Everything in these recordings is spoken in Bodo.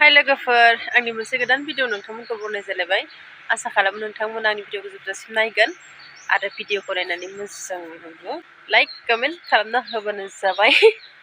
हाय लोगोफोर आंनि मोनसे गोदान भिडिअ नोंथांमोनखौ बरनाय जालायबाय आसा खालामो नोंथांमोना आंनि भिडिअखौ जोबजासिम नायगोन आरो भिडिअखौ नायनानै मोजां लाइक कमेन्ट खालामना होबानो जाबाय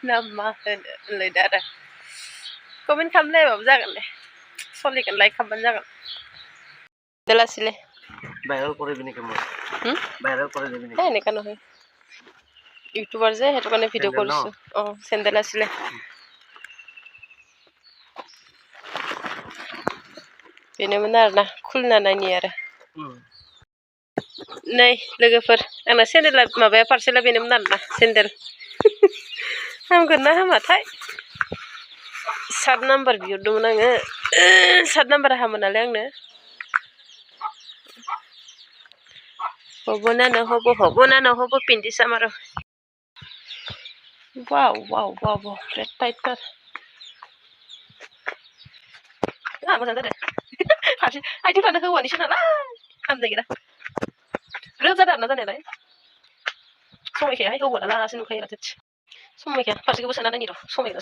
ना मा होनो होनलायदो आरो कमेन्ट खालामलायबाबो जागोन दे सलिगोन लाइक खालामबानो जागोन देलासिले ভাইরাল করে দিনি কেমন ভাইরাল করে দিবি হ্যাঁ এনেকা নহয় ইউটিউবার যে হেতু কাৰণে ভিডিঅ কৰিছো চেন্ডেল আছিলে बेनोमोन आरोना खुलना नायनि आरो नै लोगोफोर आंना सेन्देला माबाया पार्सेला बेनोमोन आरोना सेन्देल हामगोन ना हामाथाय 7 नाम्बार बिहरदोंमोन आङो 7 नाम्बार हामो नालाय आंनो हबो पिन्दी सामारो वाव रेड टाइटर मोजां जादों फारसे आइथिंफ्रानो हौवानिसो नालाय हामनो नागिरा रोजा जादों आरोना जानायालाय समायखायाहाय हौवाना लागासिनो नुखायो माथो समायखाया फारसेखौबो सोना नायनि र' समायखाया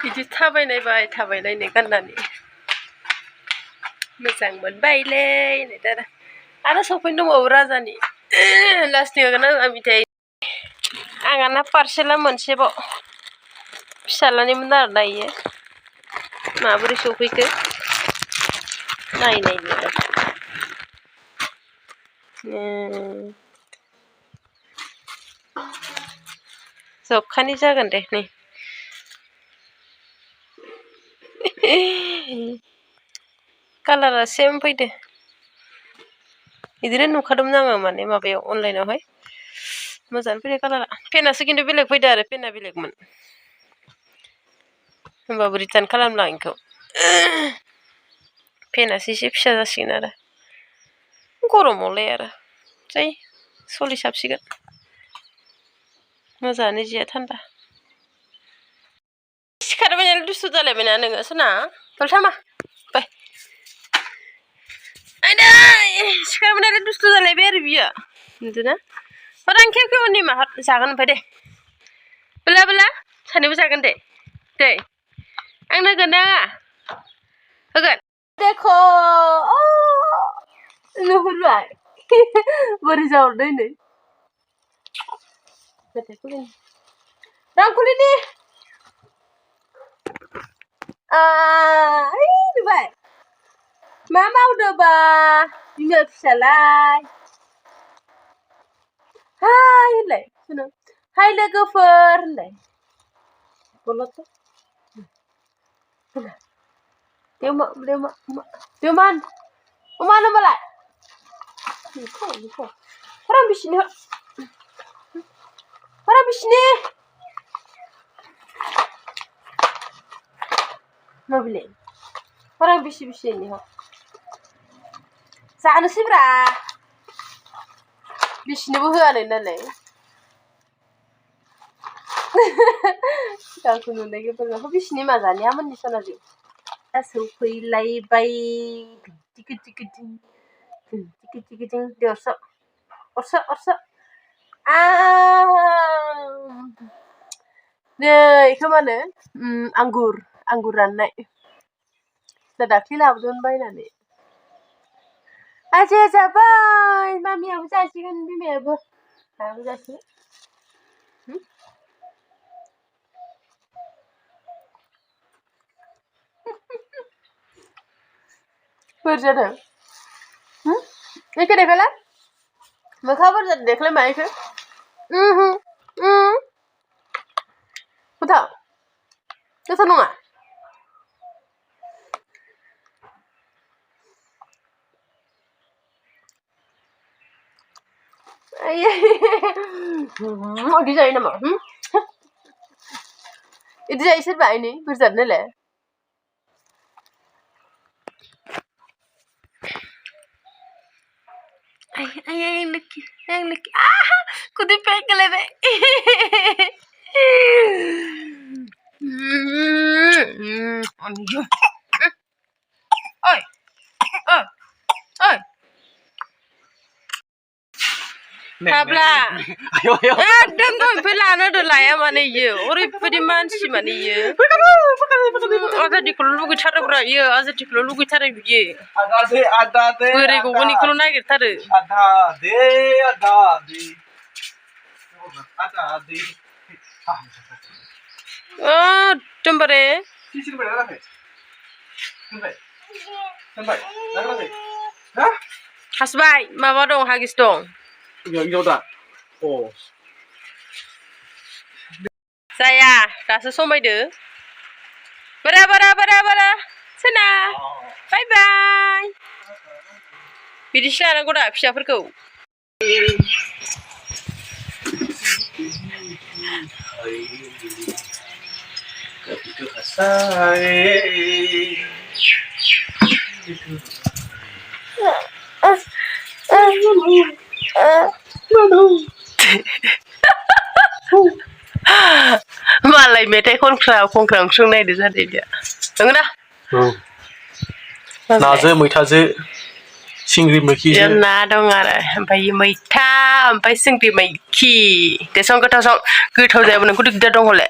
बिदि थाबायनायबाय गाननानै मोजां मोनबायलै आरो सफैनो दंबावो राजानि लास्टिं होगोन आं मिथाइ आंना पार्सेला मोनसेबाव फिसालानिमोन आरोना इयो माबोरै सफैखो नायनायनि जबखानि जागोन दे नै कालारा सेम फैदो बिदिनो नुखादोंमोन आङो माने माबायाव अनलाइनावहाय मोजाङानो फैदो कालारा पेनासो खिन्थु बेलेग फैदो आरो पेना बेलेगमोन होमबाबो रिटार्न खालामला आं इखौ पेनासो एसे फिसा जासिगोन आरो गरमावलाय आरो जै सलिसाबसिगोन मोजाङानो जिया थान्दा सिखारबायनालाय दुस्थु जालायबायना नोङो सना दलथामा बाय आइदै सिखारबायनालाय दुस्थु जालायबाय आरो बियो नुदोंना आं खेवखेवनि माहा जागोन ओमफ्राय दे बोला सानैबो जागोन दे आंनो होगोन ना होगोन देख' नुहुरबाय बोरै जाहरदों नै रांखुलिनि नुबाय मा मावदोबा बिमा फिसालाय हाय होनलाय सुनो हाय लोगोफोर होनलाय बोलथ' देवमान अमानो मालाय orang bisini mau beli orang bisi ini sana sih bra bisini bukan ini aku nunda gitu aku bisini mazanya aman di sana sih asupui lai bay dikit dia orso नै kemana anggur राननाय दाख्लै लाबोदोंमोन बायनानै आजा जाबाय मामियाबो जासिगोन बिमायाबो आंबो जासिगोन बोर जादों एखे देखायलाय मोखाङा बोर जादों देखायलाय मायखो Betul? Itu nggak? Mau desain apa? Itu desain siapa ini? Berzatnya lah. Yang laki. Kudu pekel deh. Oi. थाब्ला ayo ayo एकदम दंफाय लानो लाया माने इयो ओरैबायदि मानसि माने इयो आजादिखौल' लुगैथारोब्रा इयो आजादिखौल' लुगैथारो बियो ada de बोरै गगोननिखौल' नागिरथारो ada de एकदमबारे sisir pada apa sampai sampai hah हासबाय माबा दं हागिस दं iya dah oh जाया दासो समायदो बारा बारा बारा बारा सोना बाय बाय बिदिसो लानांगौ दा फिसाफोरखौ मालाय मेथाइ खनख्रा ओंख्रि नायदो जादो इदिया नंगौ ना नाजो मैथाजो सिंग्रि मैखिजो ना दं आरो ओमफ्राय मैथा ओमफ्राय सिंग्रि मैखि दे सं गोथाव जायाबो नोंखौ दिगदार दं हले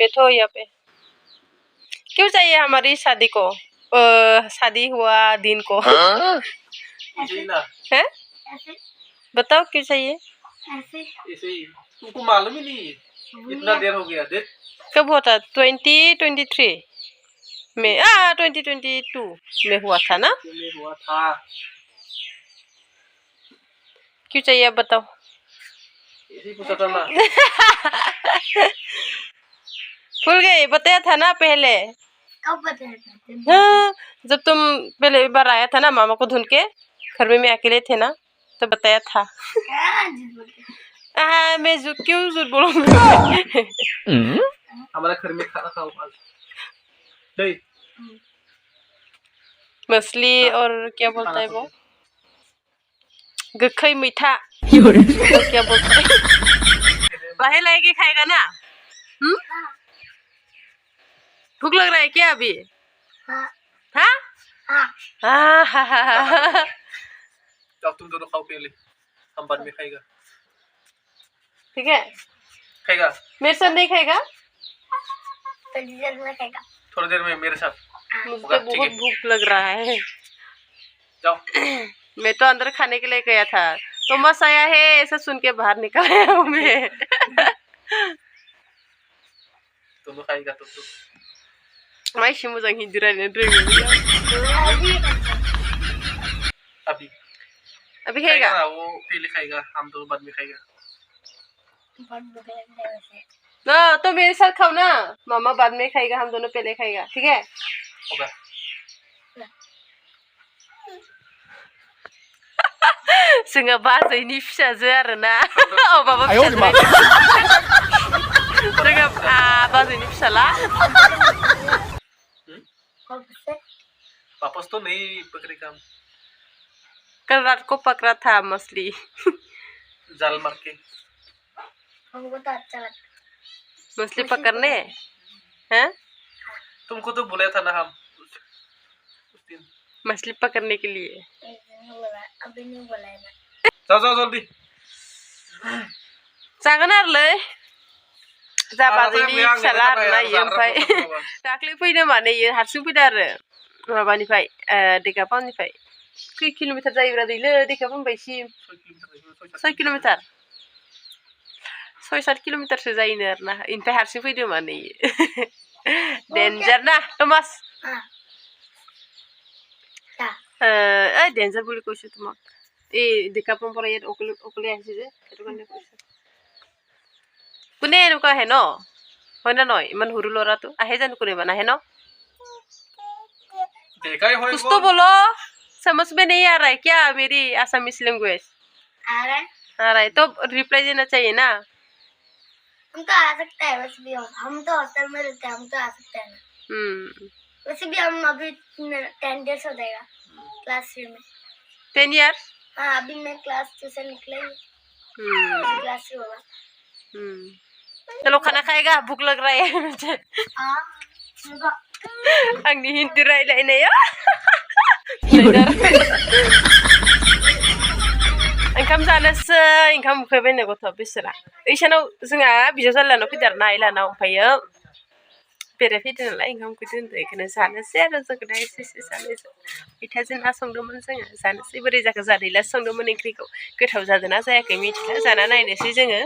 बेथ' यहाँ पे क्यों चाहिए हमारी शादी को शादी हुआ दिन को हैं बताओ क्यों चाहिए ऐसे ही तुमको मालूम ही नहीं इतना देर हो गया देख कब हुआ था 2023 में 2022 में हुआ था ना हुआ था क्यों चाहिए आप बताओ ऐसे ही पूछा था ना भूल गए बताया था ना पहले कब बताया था हाँ, जब तुम पहले बार आया था ना मामा को ढूंढ के घर में अकेले थे ना तो बताया था मैं क्यों झूठ बोलूंगी हमारा घर में खाना खाओ आज नहीं मछली और क्या बोलता है वो गखई मीठा क्या बोलता है लाहे लाहे के खाएगा ना भूख लग रहा है क्या अभी हाँ अब तुम दोनों खाओ पहले हम बाद में खाएगा ठीक है खाएगा मेरे साथ नहीं खाएगा थोड़ी देर में खाएगा थोड़ी देर में मेरे साथ मुझे बहुत भूख लग रहा है जाओ मैं तो अंदर खाने के लिए गया था तो मस्त आया है ऐसा सुन के बाहर निकल आया हूँ मैं दोनों खाएगा तो माइशी मोजां हिंदी रायलायनो रोङो अभी अभी खाएगा वो पहले खाएगा हम दोनों बाद में खाएगा ना तो मेरे साथ खाओ ना मामा बाद में खाएगा हम दोनों पहले खाएगा ठीक है होगा जोंहा बाजैनि फिसाजो आरोना अबाबा फिसाजो जोंहा बाजैनि फिसाला वापस तो नहीं पकड़ेगा कल रात को पकड़ा था मछली जाल मार के हमको तो अच्छा लगता मछली पकड़ने हैं तुमको तो बुलाया था ना हम उस दिन मछली पकड़ने के लिए अभी नहीं बुलाया जाओ जाओ जल्दी जागोन आरोलै जा बाजैनि फिसाला आरोना इयो ओमफ्राय दाख्लै फैनो माने इयो हारसिं फैदो आरो माबानिफ्राय देगापामनिफ्राय खै किल'मिटार जायोब्रा दैलो देगापामनिफ्रायसिम 6 किल'मिटार 6-7 किल'मिटारसो जायोनो आरोना इनिफ्राय हारसिं फैदो माने इयो डेन्जार ना टमास डेन्जार বুলি কৈছো তোমাক এই দেখাপাম পৰা ইয়াত অকলে আহিছে যে সেইটো কাৰণে কৈছো কোনে এনেকুৱা আহে ন হয় না নহয় ইমান সৰু ল'ৰাটো আহে জানো কোনেবা নাহে ন देखा ही कुछ तो बोलो समझ में नहीं आ रहा है क्या मेरी असमीज लैंग्वेज आ रहा है तो रिप्लाई देना चाहिए ना हम तो आ सकते हैं वैसे भी हम तो हॉस्टल में रहते हैं हम तो आ सकते हैं वैसे भी हम अभी 10 डेज हो जाएगा क्लास 3 में 10 years हाँ अभी मैं क्लास 2 से निकले क्लास 3 होगा चलो खाना खाएगा भूख लग रहा है मुझे आंनि हिंदी रायलायनाया ओंखाम जानोसै ओंखाम उखैबायनो गथ' बिसोरा इसानाव जोंहा बिजाव जालानाव फैदो आरोना इलानाव ओमफ्रायो बेरायफैदो नालाय ओंखाम उखैदो होनदो बेखौनो जानोसै आरो जोङो दा एसे एसे सानैजों मैथाजों ना संदोंमोन जोङो जानोसै बोरै जाखो जादैला संदोंमोन ओंख्रिखौ गोथाव जादोंना जायाखै मिथिला जाना नायनोसै जोङो